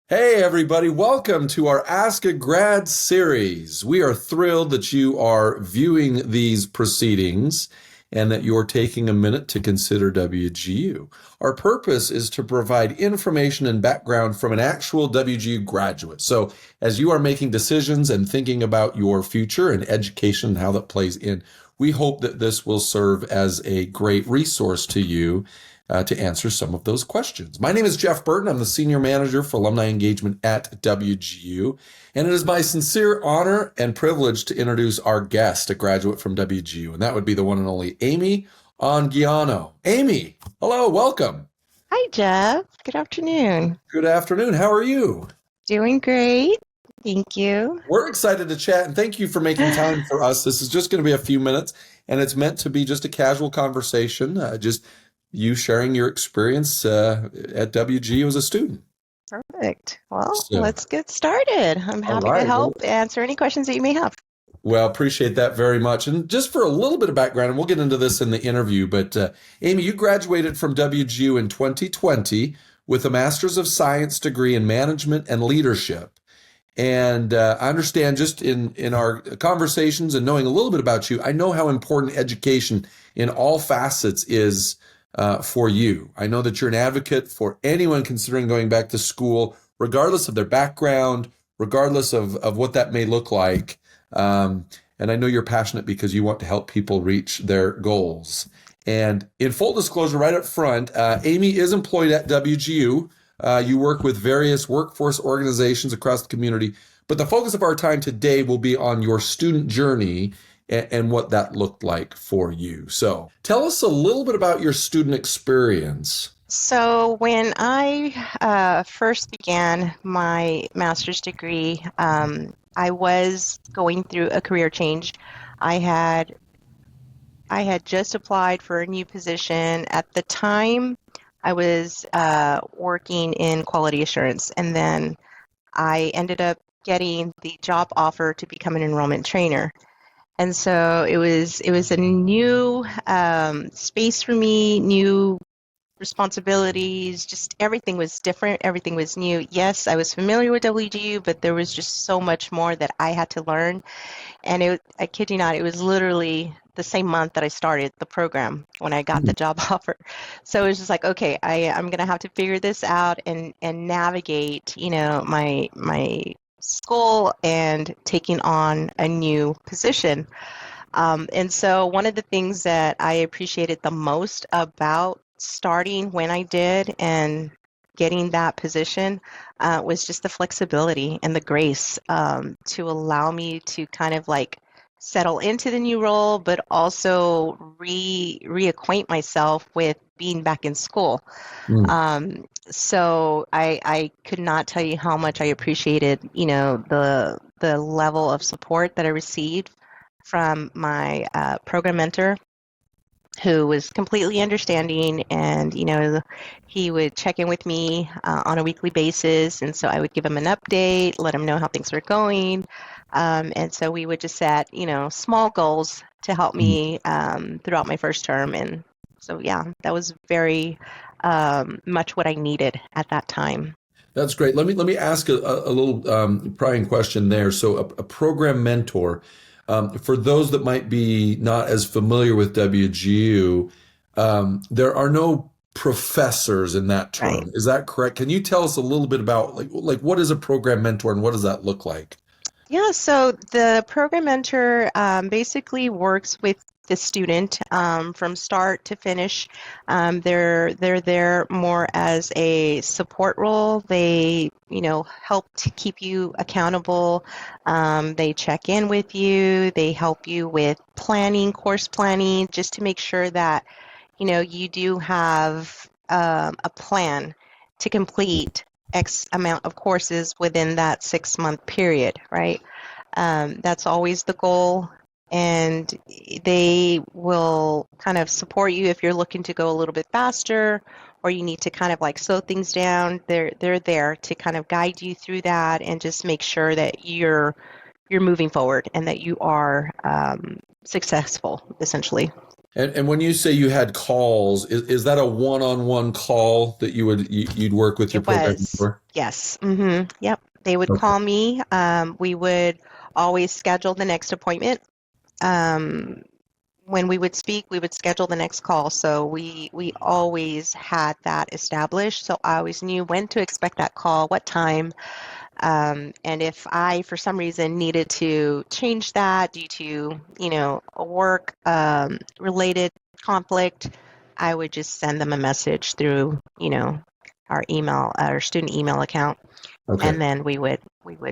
Hey, everybody, welcome to our Ask a Grad series. We are thrilled that you are viewing these proceedings and that you're taking a minute to consider WGU. Our purpose is to provide information and background from an actual WGU graduate. So, as you are making decisions and thinking about your future and education and how that plays in, we hope that this will serve as a great resource to you to answer some of those questions. My name is Jeff Burton. I'm the Senior Manager for Alumni Engagement at WGU, and it is my sincere honor and privilege to introduce our guest, a graduate from WGU, and that would be the one and only Amy Anguiano. Amy, hello, welcome. Hi, Jeff. Good afternoon. Good afternoon. How are you? Doing great. Thank you. We're excited to chat, and thank you for making time for us. This is just going to be a few minutes, and it's meant to be just a casual conversation, just you sharing your experience at WGU as a student. Perfect. Well, So, let's get started. I'm all happy to right. help answer any questions that you may have. Well, appreciate that very much. And just for a little bit of background, and we'll get into this in the interview, but Amy, you graduated from WGU in 2020 with a Master's of Science degree in Management and Leadership. And I understand just in our conversations and knowing a little bit about you, I know how important education in all facets is for you. I know that you're an advocate for anyone considering going back to school, regardless of their background, regardless of what that may look like. And I know you're passionate because you want to help people reach their goals. And in full disclosure, right up front, Amy is employed at WGU. You work with various workforce organizations across the community, but the focus of our time today will be on your student journey and what that looked like for you. So tell us a little bit about your student experience. So, when I first began my master's degree, I was going through a career change. I had I had just applied for a new position. At the time, I was working in quality assurance, and then I ended up getting the job offer to become an enrollment trainer. And so it was a new space for me, new responsibilities, just everything was different, everything was new. Yes, I was familiar with WGU, but there was just so much more that I had to learn. And I kid you not, it was literally the same month that I started the program when I got the job offer. So it was just like, okay, I'm gonna have to figure this out and navigate, my school and taking on a new position. And so one of the things that I appreciated the most about starting when I did and getting that position was just the flexibility and the grace to allow me to kind of like settle into the new role, but also reacquaint myself with being back in school. Mm. So I could not tell you how much I appreciated, the level of support that I received from my program mentor, who was completely understanding, and he would check in with me on a weekly basis, and so I would give him an update, let him know how things were going, and so we would just set small goals to help me throughout my first term. And so yeah, that was very much what I needed at that time. That's great. Let me ask a little prying question there. So a program mentor, for those that might be not as familiar with WGU, there are no professors in that Right. term. Is that correct? Can you tell us a little bit about like what is a program mentor and what does that look like? Yeah, so the program mentor basically works with the student from start to finish. They're there more as a support role. They, help to keep you accountable. They check in with you. They help you with planning, course planning, just to make sure that, you do have a plan to complete X amount of courses within that 6-month period, right? That's always the goal. And they will kind of support you if you're looking to go a little bit faster or you need to kind of like slow things down. They're there to kind of guide you through that and just make sure that you're moving forward and that you are successful, essentially. And when you say you had calls, is that a one-on-one call that you'd work with your It program was, for? yes. Yep. They would Okay. call me. We would always schedule the next appointment. Um, when we would speak, we would schedule the next call. So we always had that established. So I always knew when to expect that call, what time. And if I, for some reason, needed to change that due to, a work related conflict, I would just send them a message through, our email, our student email account, Okay. and then we would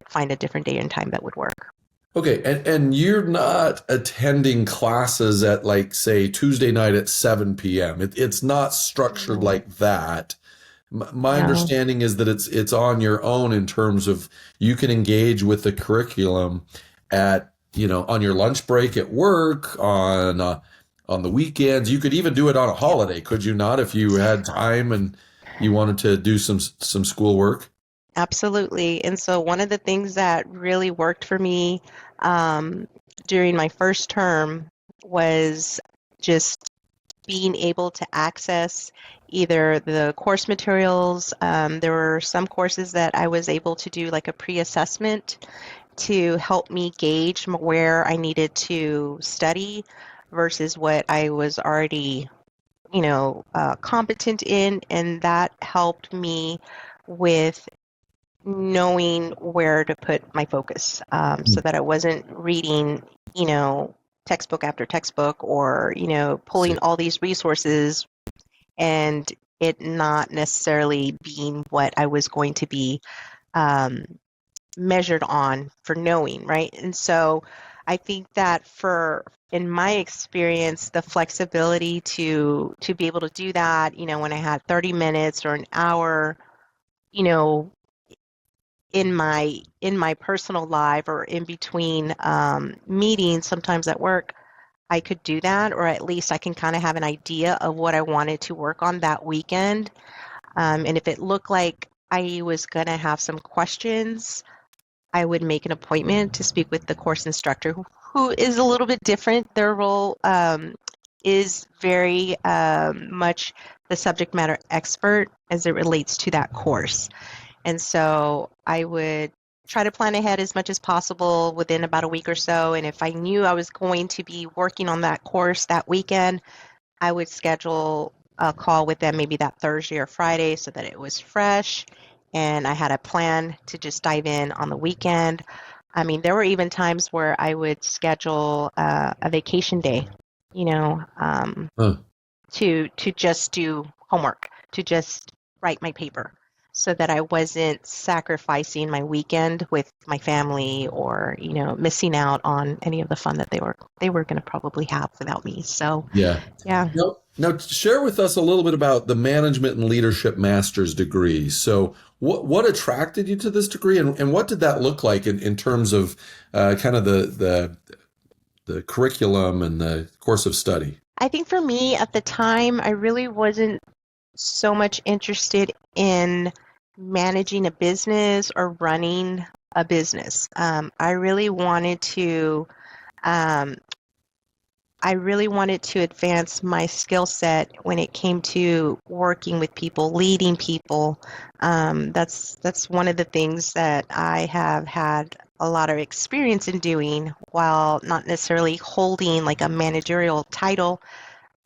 find a different day and time that would work. Okay. And you're not attending classes at like say Tuesday night at 7 p.m. It's not structured No, like that. My no. understanding is that it's on your own in terms of you can engage with the curriculum at, on your lunch break at work, on the weekends. You could even do it on a Yep. holiday, could you not, if you had time and you wanted to do some school work? Absolutely. And so one of the things that really worked for me um, during my first term was just being able to access either the course materials. There were some courses that I was able to do like a pre-assessment to help me gauge where I needed to study versus what I was already, competent in, and that helped me with knowing where to put my focus, so that I wasn't reading, you know, textbook after textbook or, pulling See. all these resources and it not necessarily being what I was going to be um, measured on for knowing, right? And so I think that in my experience, the flexibility to be able to do that, when I had 30 minutes or an hour, you know, in my personal life or in between meetings, sometimes at work, I could do that, or at least I can kind of have an idea of what I wanted to work on that weekend. And if it looked like I was going to have some questions, I would make an appointment to speak with the course instructor, who is a little bit different. Their role is very much the subject matter expert as it relates to that course. And so I would try to plan ahead as much as possible within about a week or so. And if I knew I was going to be working on that course that weekend, I would schedule a call with them maybe that Thursday or Friday so that it was fresh and I had a plan to just dive in on the weekend. I mean, there were even times where I would schedule a vacation day, you know, um, Huh. to just do homework, to just write my paper, so that I wasn't sacrificing my weekend with my family or, missing out on any of the fun that they were going to probably have without me. So, Yeah. yeah. Now, share with us a little bit about the management and leadership master's degree. So, what attracted you to this degree, and what did that look like in terms of kind of the curriculum and the course of study? I think for me at the time, I really wasn't so much interested in managing a business or running a business. Um, I really wanted to advance my skill set when it came to working with people, leading people. That's one of the things that I have had a lot of experience in doing, while not necessarily holding like a managerial title.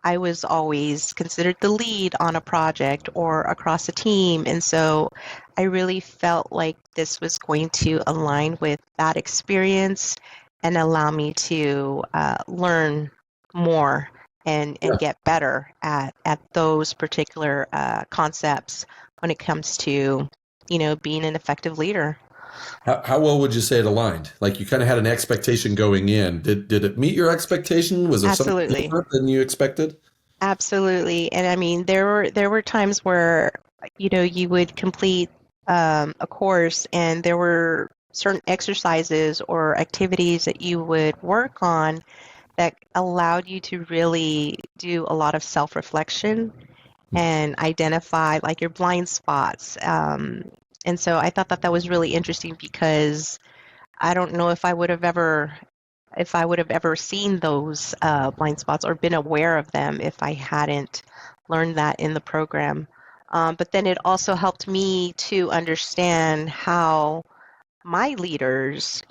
I was always considered the lead on a project or across a team. And so I really felt like this was going to align with that experience and allow me to learn more and Yeah. get better at those particular concepts when it comes to, being an effective leader. How well would you say it aligned? Like you kind of had an expectation going in. Did it meet your expectation? Was there something Absolutely. different than you expected? Absolutely. And I mean, there were times where, you would complete a course and there were certain exercises or activities that you would work on that allowed you to really do a lot of self-reflection and identify like your blind spots. And so I thought that that was really interesting because I don't know if I would have ever if I would have ever seen those blind spots or been aware of them if I hadn't learned that in the program. But then it also helped me to understand how my leaders,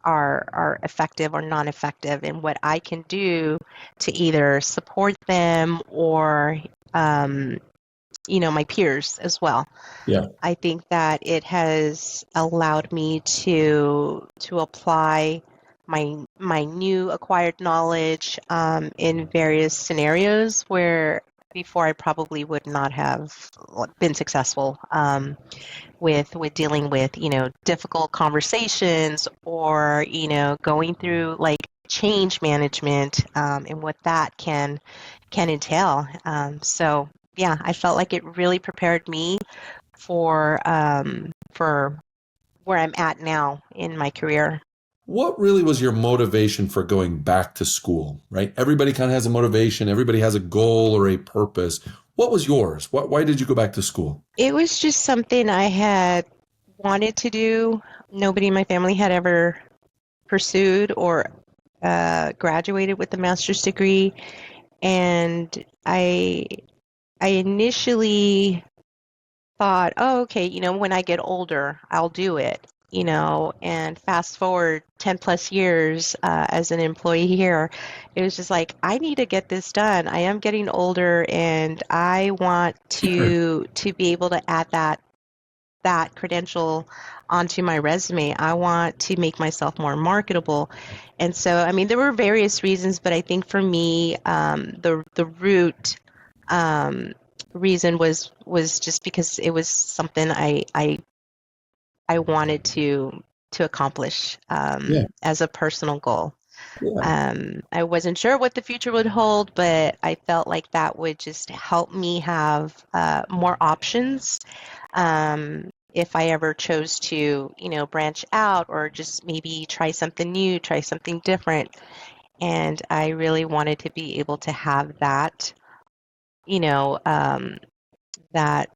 are effective or non-effective, and what I can do to either support them or, my peers as well. Yeah. I think that it has allowed me to apply my new acquired knowledge in various scenarios where before I probably would not have been successful. With dealing with difficult conversations or going through like change management, and what that can entail. So yeah, I felt like it really prepared me for where I'm at now in my career. What really was your motivation for going back to school, right? Everybody kind of has a motivation, everybody has a goal or a purpose. What was yours? Why did you go back to school? It was just something I had wanted to do. Nobody in my family had ever pursued or graduated with a master's degree, and I initially thought, oh, okay, when I get older, I'll do it, and fast forward 10 plus years as an employee here, it was just like, I need to get this done. I am getting older and I want to be able to add that credential onto my resume. I want to make myself more marketable. And so, I mean, there were various reasons, but I think for me, the root um, reason was just because it was something I wanted to accomplish Yeah, as a personal goal. yeah. I wasn't sure what the future would hold, but I felt like that would just help me have more options if I ever chose to, branch out or just maybe try something new, try something different. And I really wanted to be able to have that, you know, um, that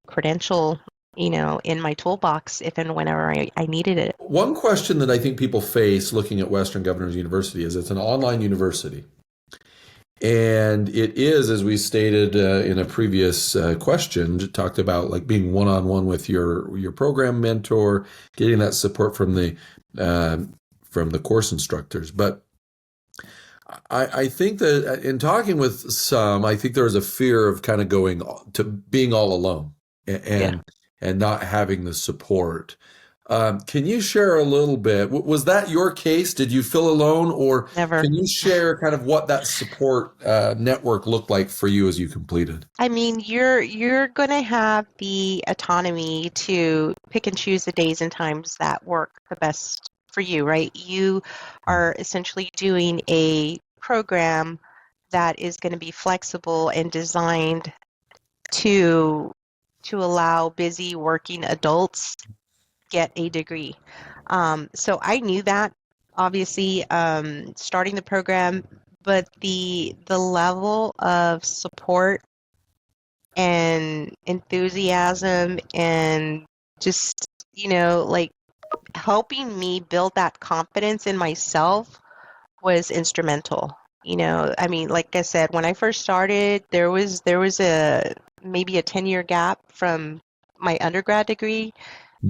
credential, in my toolbox if and whenever I needed it. One question that I think people face looking at Western Governors University is it's an online university. And it is, as we stated in a previous question, talked about like being one-on-one with your program mentor, getting that support uh, from the course instructors. But I think that in talking with some, I think there is a fear of kind of going to being all alone Yeah, and not having the support. Can you share a little bit? Was that your case? Did you feel alone, or never. can you share kind of what that support network looked like for you as you completed? I mean, you're going to have the autonomy to pick and choose the days and times that work the best for you, right? You are essentially doing a program that is going to be flexible and designed to allow busy working adults get a degree. So I knew that obviously starting the program, but the level of support and enthusiasm and just like helping me build that confidence in myself was instrumental. I mean, like I said, when I first started, there was a maybe a 10-year gap from my undergrad degree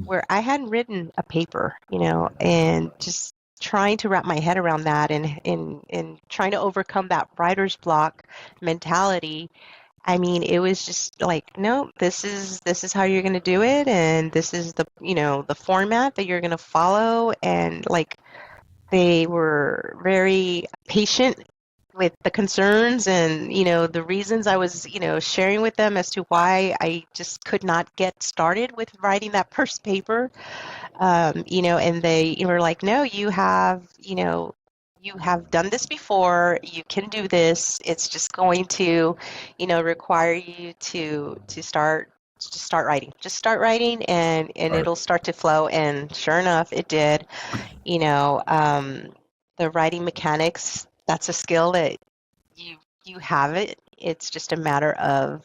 where I hadn't written a paper, and just trying to wrap my head around that and trying to overcome that writer's block mentality. I mean, it was just like, no, this is how you're going to do it, and this is the format that you're going to follow, and like they were very patient with the concerns and the reasons I was sharing with them as to why I just could not get started with writing that first paper. And they were like, no, you have done this before, you can do this. It's just going to require you to start writing, just start writing, and Right. it'll start to flow. And sure enough, it did. you know um, the writing mechanics, that's a skill that you have it. It's just a matter of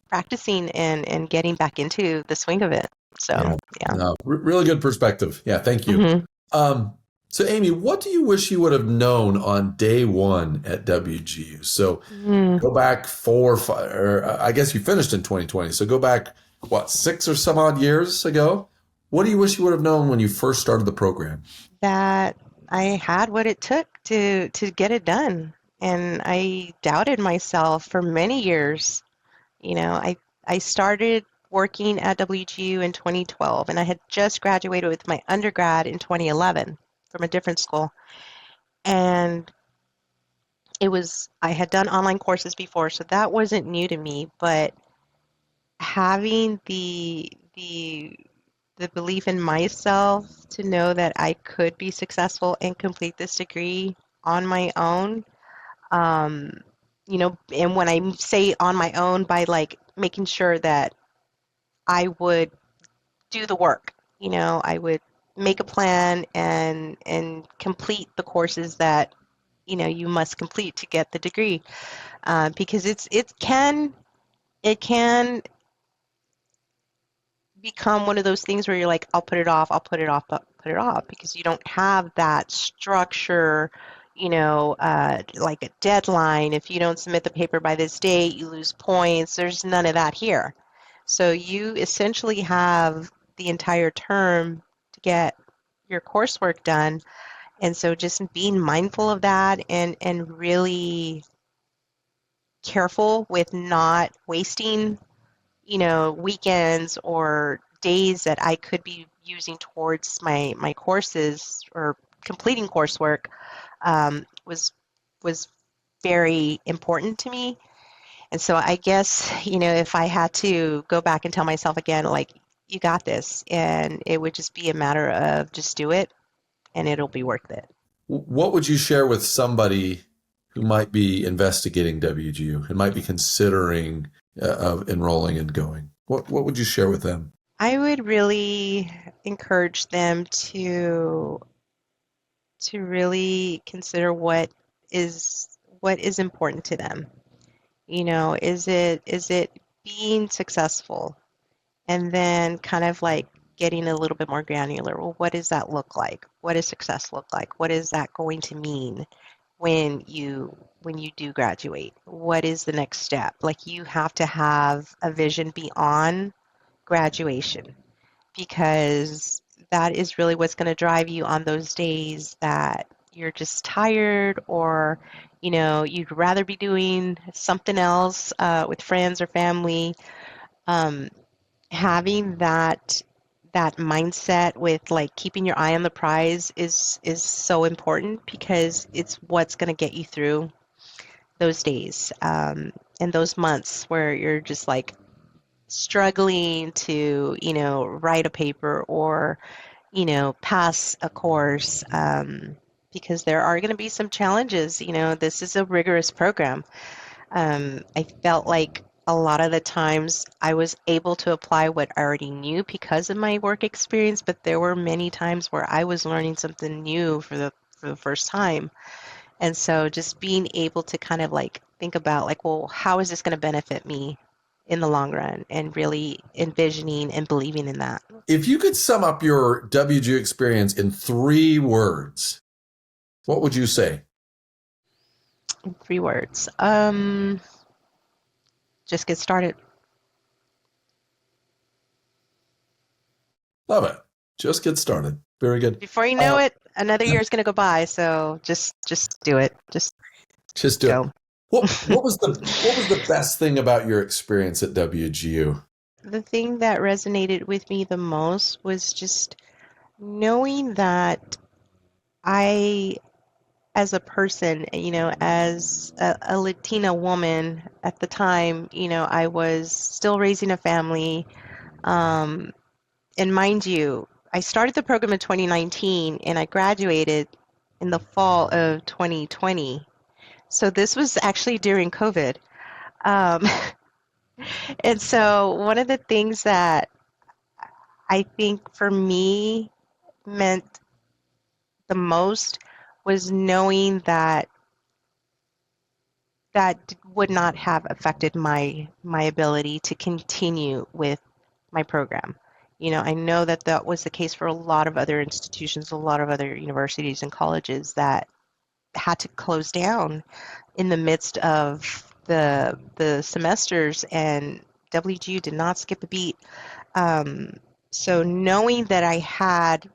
practicing and getting back into the swing of it. So Yeah. yeah. No, really good perspective. Yeah, thank you. Hmm. Um, So, Amy, what do you wish you would have known on day one at WGU? So, Mm, go back 4 or 5, or I guess you finished in 2020. So, go back, what, 6 or some odd years ago? What do you wish you would have known when you first started the program? that I had what it took to get it done. And I doubted myself for many years. You know, I started working at WGU in 2012, and I had just graduated with my undergrad in 2011 from a different school. And I had done online courses before, so that wasn't new to me, but having the belief in myself to know that I could be successful and complete this degree on my own, um, and when I say on my own, by like making sure that I would do the work. I would make a plan and complete the courses that you must complete to get the degree, because it can become one of those things where you're like, I'll put it off, I'll put it off, but put it off because you don't have that structure, like a deadline. If you don't submit the paper by this date, you lose points. There's none of that here. So you essentially have the entire term to get your coursework done. And so just being mindful of that and really careful with not wasting weekends or days that I could be using towards my courses or completing coursework, was very important to me. And so I guess, if I had to go back and tell myself again, like, you got this, and it would just be a matter of just do it and it'll be worth it. What would you share with somebody who might be investigating WGU and might be considering of enrolling and going? What would you share with them? I would really encourage them to really consider what is important to them. Is it being successful? And then kind of like getting a little bit more granular. Well, what does that look like? What does success look like? What is that going to mean when you do graduate? What is the next step? Like, you have to have a vision beyond graduation, because that is really what's going to drive you on those days that you're just tired, or you'd rather be doing something else with friends or family. um, Having that mindset with like keeping your eye on the prize is so important, because it's what's going to get you through those days, and those months where you're just like struggling to write a paper or pass a course, because there are going to be some challenges. This is a rigorous program. I felt like a lot of the times I was able to apply what I already knew because of my work experience, but there were many times where I was learning something new for the first time. And so just being able to kind of like think about like, well, how is this going to benefit me in the long run, and really envisioning and believing in that. If you could sum up your WGU experience in 3 words, what would you say? In 3 words. Just get started. Love it. Just get started. Very good. Before you know it, another year is going to go by. So just do it. Just Just do it. go. What was the best thing about your experience at WGU? The thing that resonated with me the most was just knowing that I, as a person, as a Latina woman at the time, I was still raising a family. Um, and mind you, I started the program in 2019 and I graduated in the fall of 2020. So this was actually during COVID. Um, and so one of the things that I think for me meant the most was knowing that that would not have affected my ability to continue with my program. I know that that was the case for a lot of other institutions, a lot of other universities and colleges that had to close down in the midst of the semesters, and WGU did not skip a beat. Um, so knowing that I had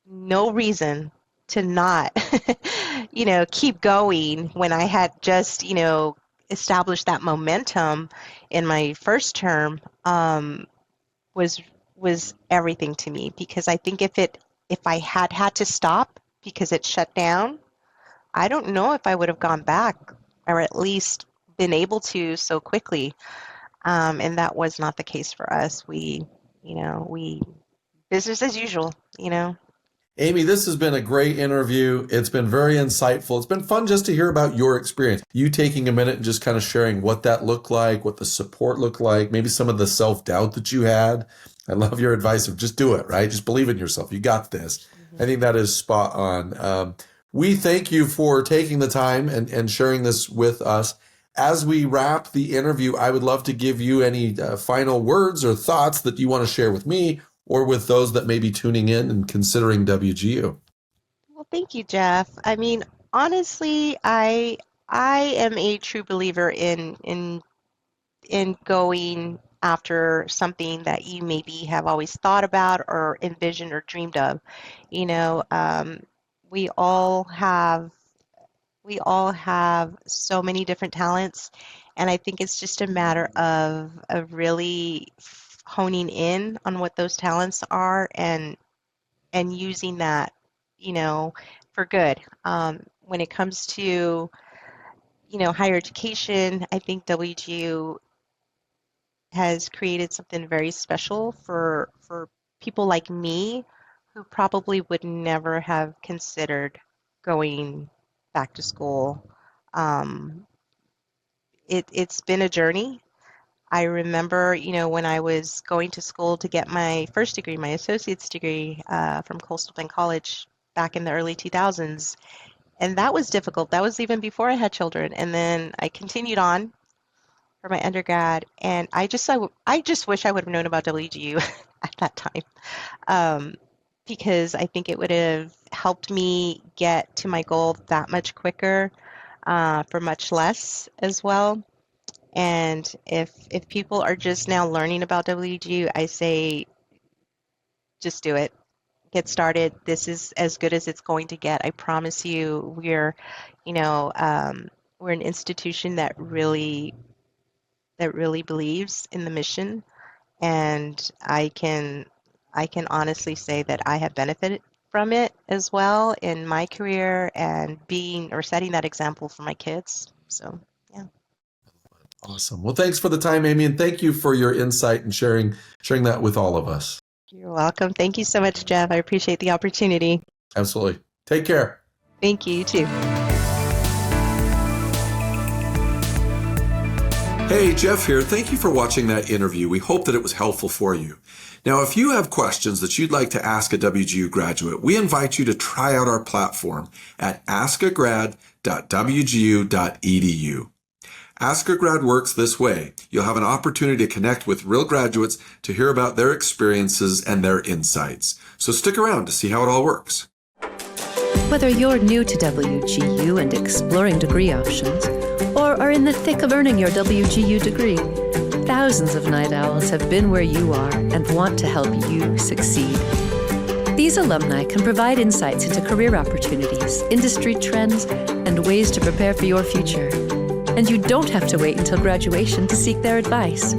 no reason to not, keep going when I had just, established that momentum in my first term, was was everything to me, because I think if I had to stop because it shut down, I don't know if I would have gone back, or at least been able to so quickly. And that was not the case for us. We business as usual. Amy, this has been a great interview. It's been very insightful. It's been fun just to hear about your experience. You taking a minute and just kind of sharing what that looked like, what the support looked like, maybe some of the self-doubt that you had. I love your advice of just do it, right? Just believe in yourself. You got this. I think that is spot on. We thank you for taking the time and sharing this with us. As we wrap the interview, I would love to give you any final words or thoughts that you want to share with me or with those that may be tuning in and considering WGU. Well, thank you, Jeff. I mean, honestly, I am a true believer in going after something that you maybe have always thought about or envisioned or dreamed of. You know, um, we all have we all have so many different talents, and I think it's just a matter of really honing in on what those talents are, and using that, you know, for good. When it comes to, higher education, I think WGU has created something very special for people like me who probably would never have considered going back to school. Um, it's been a journey. I remember, when I was going to school to get my first degree, my associate's degree, from Coastal Bend College back in the early 2000s, and that was difficult. That was even before I had children. And then I continued on for my undergrad, and I just wish I would have known about WGU at that time, um, because I think it would have helped me get to my goal that much quicker, for much less as well. And if people are just now learning about WGU, I say just do it. Get started. This is as good as it's going to get. I promise you. You know, um, we're an institution that really believes in the mission, and I can honestly say that I have benefited from it as well in my career, and being or setting that example for my kids. So, yeah. Awesome. Well, thanks for the time, Amy, and thank you for your insight and sharing that with all of us. You're welcome. Thank you so much, Jeff. I appreciate the opportunity. Absolutely. Take care. Thank you, you too. Hey, Jeff here. Thank you for watching that interview. We hope that it was helpful for you. Now, if you have questions that you'd like to ask a WGU graduate, we invite you to try out our platform at askagrad.wgu.edu. Ask a Grad works this way. You'll have an opportunity to connect with real graduates to hear about their experiences and their insights. So stick around to see how it all works. Whether you're new to WGU and exploring degree options, or are in the thick of earning your WGU degree, thousands of night owls have been where you are and want to help you succeed. These alumni can provide insights into career opportunities, industry trends, and ways to prepare for your future. And you don't have to wait until graduation to seek their advice.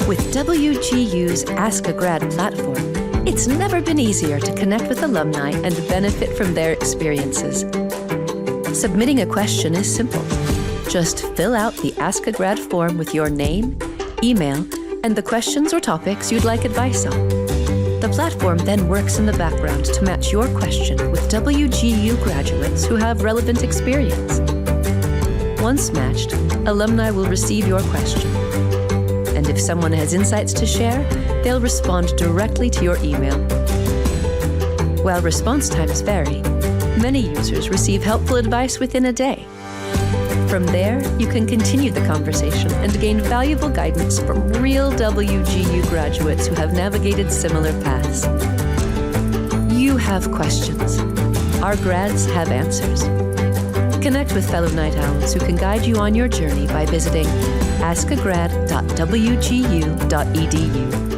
With WGU's Ask a Grad platform, it's never been easier to connect with alumni and benefit from their experiences. Submitting a question is simple. Just fill out the Ask a Grad form with your name, email, and the questions or topics you'd like advice on. The platform then works in the background to match your question with WGU graduates who have relevant experience. Once matched, alumni will receive your question. And if someone has insights to share, they'll respond directly to your email. While response times vary, many users receive helpful advice within a day. From there, you can continue the conversation and gain valuable guidance from real WGU graduates who have navigated similar paths. You have questions. Our grads have answers. Connect with fellow Night Owls who can guide you on your journey by visiting askagrad.wgu.edu.